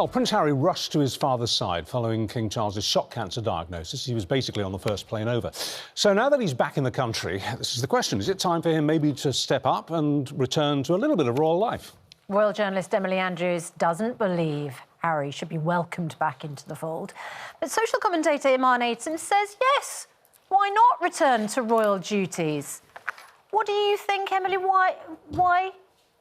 Well, Prince Harry rushed to his father's side following King Charles's shock cancer diagnosis. He was basically on the first plane over. So now that he's back in the country, this is the question. Is it time for him maybe to step up and return to a little bit of royal life? Royal journalist Emily Andrews doesn't believe Harry should be welcomed back into the fold. But social commentator Iman Aitum says yes. Why not return to royal duties? What do you think, Emily? Why?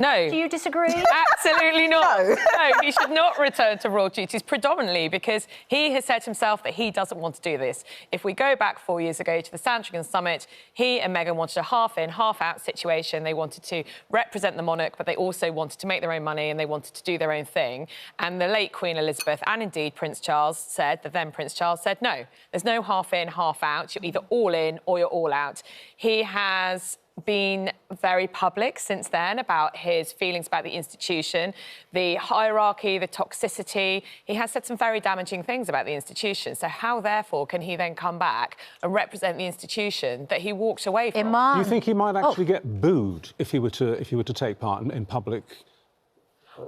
No. Do you disagree? Absolutely not. No, he should not return to royal duties, predominantly because he has said himself that he doesn't want to do this. If we go back 4 years ago to the Sandringham Summit, he and Meghan wanted a half-in, half-out situation. They wanted to represent the monarch, but they also wanted to make their own money and they wanted to do their own thing. And the late Queen Elizabeth and indeed Prince Charles said, the then Prince Charles said, no, there's no half-in, half-out. You're either all in or you're all out. He has been very public since then about his feelings about the institution, the hierarchy, the toxicity. He has said some very damaging things about the institution. So how, therefore, can he then come back and represent the institution that he walked away from? Iman. Do you think he might actually get booed if he were to take part in public?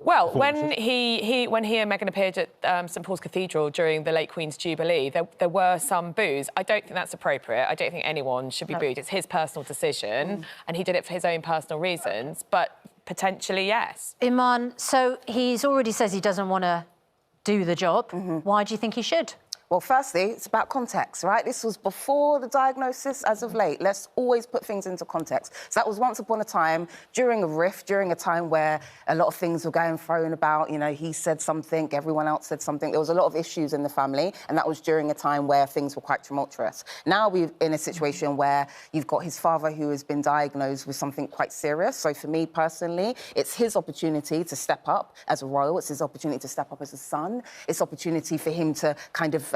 Well, when he and Meghan appeared at St Paul's Cathedral during the late Queen's Jubilee, there were some boos. I don't think that's appropriate. I don't think anyone should be booed. It's his personal decision, and he did it for his own personal reasons, but potentially, yes. Iman, so he's already says he doesn't want to do the job. Why do you think he should? Well, firstly, it's about context, right? This was before the diagnosis as of late. Let's always put things into context. So that was once upon a time, during a rift, during a time where a lot of things were going thrown about. You know, he said something, everyone else said something. There was a lot of issues in the family, and that was during a time where things were quite tumultuous. Now we're in a situation where you've got his father who has been diagnosed with something quite serious. So for me personally, it's his opportunity to step up as a royal. It's his opportunity to step up as a son. It's opportunity for him to kind of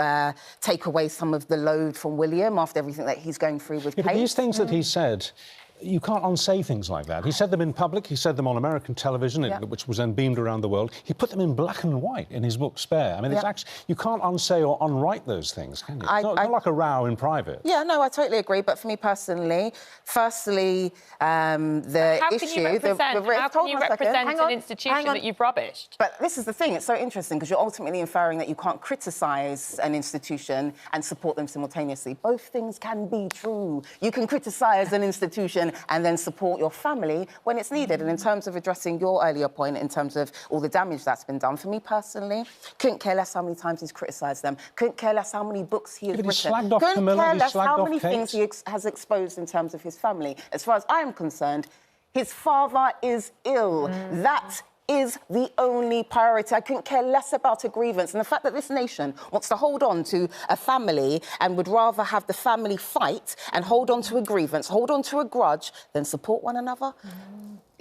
take away some of the load from William after everything that he's going through with Kate. But these things that he said, you can't unsay things like that. He said them in public, he said them on American television, which was then beamed around the world. He put them in black and white in his book Spare. I mean, it's actually, you can't unsay or unwrite those things, can you? It's not like a row in private. Yeah, no, I totally agree. But for me personally, firstly, the issue... How can you represent an institution that you've rubbished? But this is the thing, it's so interesting because you're ultimately inferring that you can't criticise an institution and support them simultaneously. Both things can be true. You can criticise an institution and then support your family when it's needed. And in terms of addressing your earlier point, in terms of all the damage that's been done, for me personally, couldn't care less how many times he's criticised them, couldn't care less how many books he has written, couldn't care less how many things he has exposed in terms of his family. As far as I am concerned, his father is ill. That is the only priority. I couldn't care less about a grievance. And the fact that this nation wants to hold on to a family and would rather have the family fight and hold on to a grievance, hold on to a grudge, than support one another.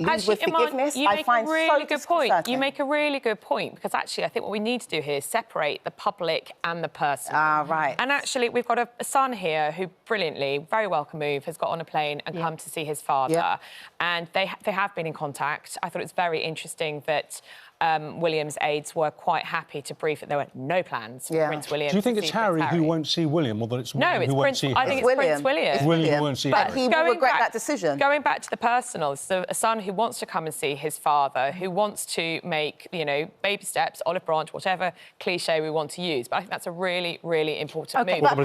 Actually, Iman, you make a really good point. You make a really good point, because actually I think what we need to do here is separate the public and the personal. Right. And actually we've got a son here who brilliantly, very welcome move, has got on a plane and come to see his father. And they have been in contact. I thought it was very interesting that William's aides were quite happy to brief that there were no plans for Prince William. Do you think it's Harry who won't see William, or that it's William who won't see Harry? I think it's Prince William. William won't see Harry. But he will regret that decision. Going back to the personal, it's a son who wants to come and see his father, who wants to make, you know, baby steps, olive branch, whatever cliche we want to use. But I think that's a really, really important move. But we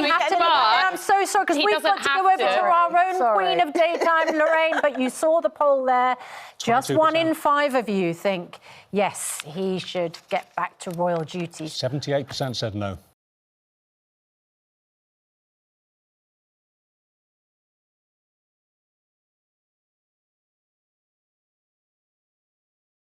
have to... I'm so sorry, because we've got to go over to our own Queen of Daytime, Lorraine, but you saw the poll there. Just 1 in 5 of you think, yes, he should get back to royal duties. 78% said no.